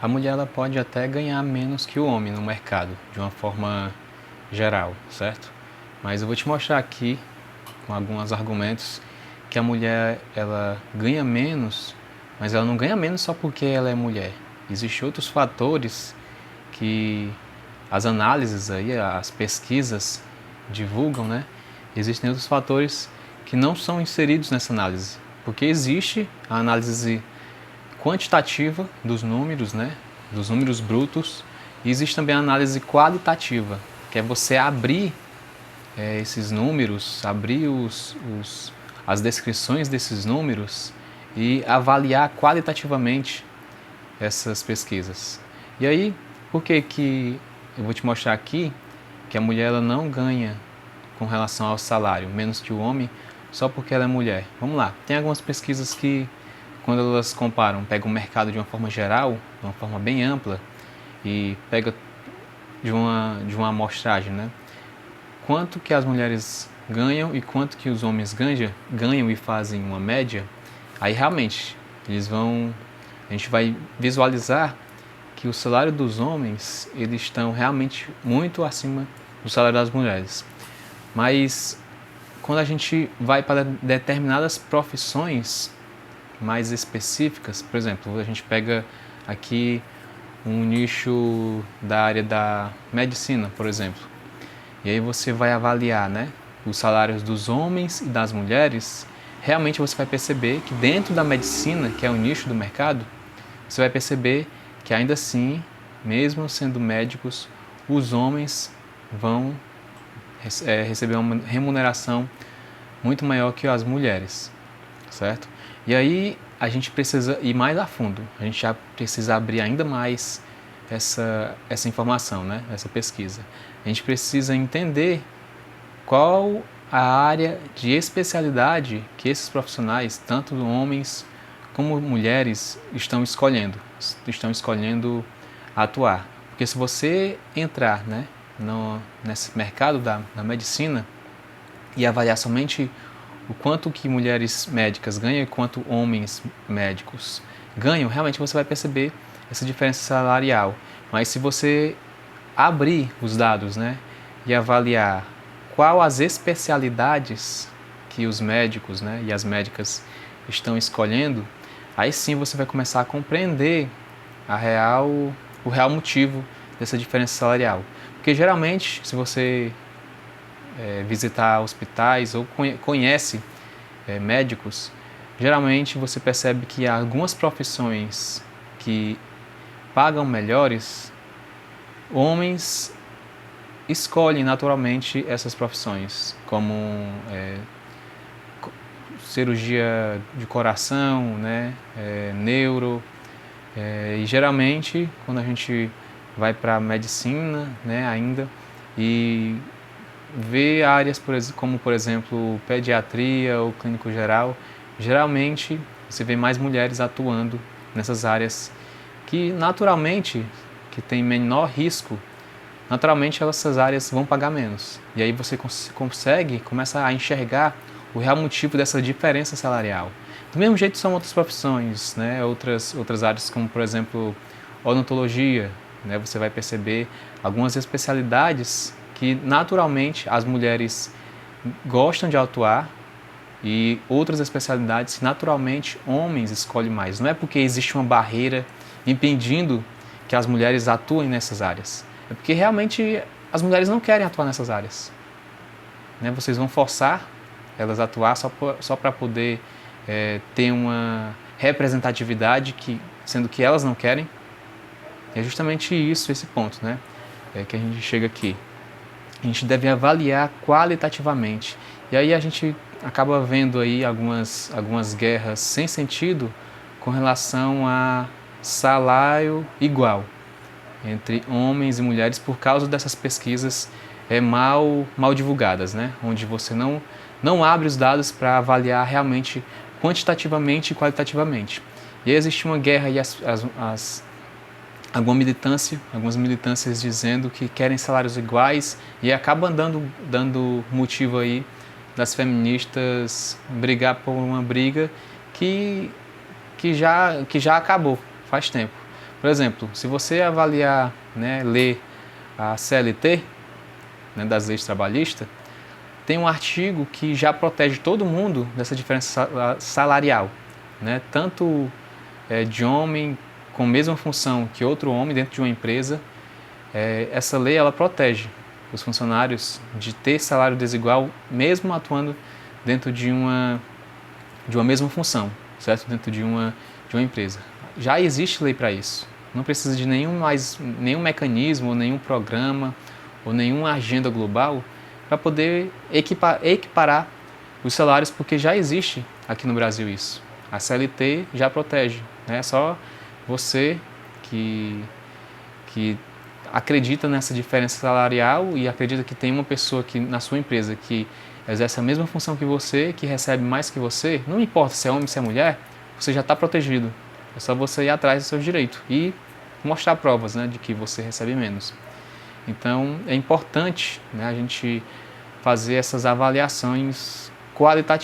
a mulher ela pode até ganhar menos que o homem no mercado, de uma forma geral, certo? Mas eu vou te mostrar aqui, com alguns argumentos, que a mulher ela ganha menos, mas ela não ganha menos só porque ela é mulher. Existem outros fatores que as análises aí, as pesquisas divulgam, né? Existem outros fatores que não são inseridos nessa análise, porque existe a análise quantitativa dos números, né? Dos números brutos, e existe também a análise qualitativa, que é você abrir esses números, abrir as descrições desses números e avaliar qualitativamente essas pesquisas. E aí, por que eu vou te mostrar aqui que a mulher ela não ganha com relação ao salário menos que o homem só porque ela é mulher? Vamos lá, tem algumas pesquisas que, quando elas comparam, pegam o mercado de uma forma geral, de uma forma bem ampla, e pega de uma amostragem, né? Quanto que as mulheres ganham e quanto que os homens ganham e fazem uma média, aí realmente a gente vai visualizar que o salário dos homens eles estão realmente muito acima do salário das mulheres. Mas quando a gente vai para determinadas profissões mais específicas, por exemplo, a gente pega aqui um nicho da área da medicina, por exemplo, e aí você vai avaliar, né, os salários dos homens e das mulheres, realmente você vai perceber que dentro da medicina, que é o nicho do mercado, você vai perceber que ainda assim, mesmo sendo médicos, os homens vão receber uma remuneração muito maior que as mulheres, certo? E aí a gente precisa ir mais a fundo, a gente já precisa abrir ainda mais essa informação, né? Essa pesquisa. A gente precisa entender qual a área de especialidade que esses profissionais, tanto homens como mulheres, estão escolhendo atuar. Porque se você entrar, né, nesse mercado da medicina e avaliar somente o quanto que mulheres médicas ganham e quanto homens médicos ganham, realmente você vai perceber essa diferença salarial. Mas se você abrir os dados, né, e avaliar qual as especialidades que os médicos, né, e as médicas estão escolhendo, aí sim você vai começar a compreender o real motivo dessa diferença salarial. Porque geralmente, se você visitar hospitais ou conhece médicos, geralmente você percebe que há algumas profissões que pagam melhores, homens escolhem naturalmente essas profissões, como cirurgia de coração, né, neuro, e geralmente quando a gente vai para a medicina, né, ainda, e vê áreas como, por exemplo, pediatria ou clínico geral, geralmente você vê mais mulheres atuando nessas áreas que naturalmente, que tem menor risco, naturalmente essas áreas vão pagar menos. E aí você começa a enxergar o real motivo dessa diferença salarial. Do mesmo jeito são outras profissões, né? outras áreas como, por exemplo, odontologia, né? Você vai perceber algumas especialidades que naturalmente as mulheres gostam de atuar e outras especialidades que naturalmente homens escolhem mais. Não é porque existe uma barreira impedindo que as mulheres atuem nessas áreas. É porque realmente as mulheres não querem atuar nessas áreas. Né? Vocês vão forçar elas a atuar só para poder ter uma representatividade, sendo que elas não querem. É justamente isso, esse ponto, né? Que a gente chega aqui. A gente deve avaliar qualitativamente. E aí a gente acaba vendo aí algumas guerras sem sentido com relação a salário igual entre homens e mulheres por causa dessas pesquisas mal divulgadas, né? Onde você não abre os dados para avaliar realmente quantitativamente e qualitativamente. E aí existe uma guerra e algumas militâncias dizendo que querem salários iguais e acabam dando motivo aí das feministas brigar por uma briga que já acabou faz tempo. Por exemplo, se você avaliar, né, ler a CLT, né, das leis trabalhistas, tem um artigo que já protege todo mundo dessa diferença salarial, né? Tanto de homem com a mesma função que outro homem dentro de uma empresa. Essa lei ela protege os funcionários de ter salário desigual, mesmo atuando dentro de uma mesma função, certo? Dentro de uma empresa. Já existe lei para isso. Não precisa de nenhum mecanismo, ou nenhum programa, ou nenhuma agenda global para poder equiparar os salários, porque já existe aqui no Brasil isso. A CLT já protege. É só você que acredita nessa diferença salarial e acredita que tem uma pessoa que, na sua empresa que exerce a mesma função que você, que recebe mais que você, não importa se é homem ou se é mulher, você já está protegido. É só você ir atrás dos seus direitos e mostrar provas, né, de que você recebe menos. Então, é importante, né, a gente fazer essas avaliações qualitativas.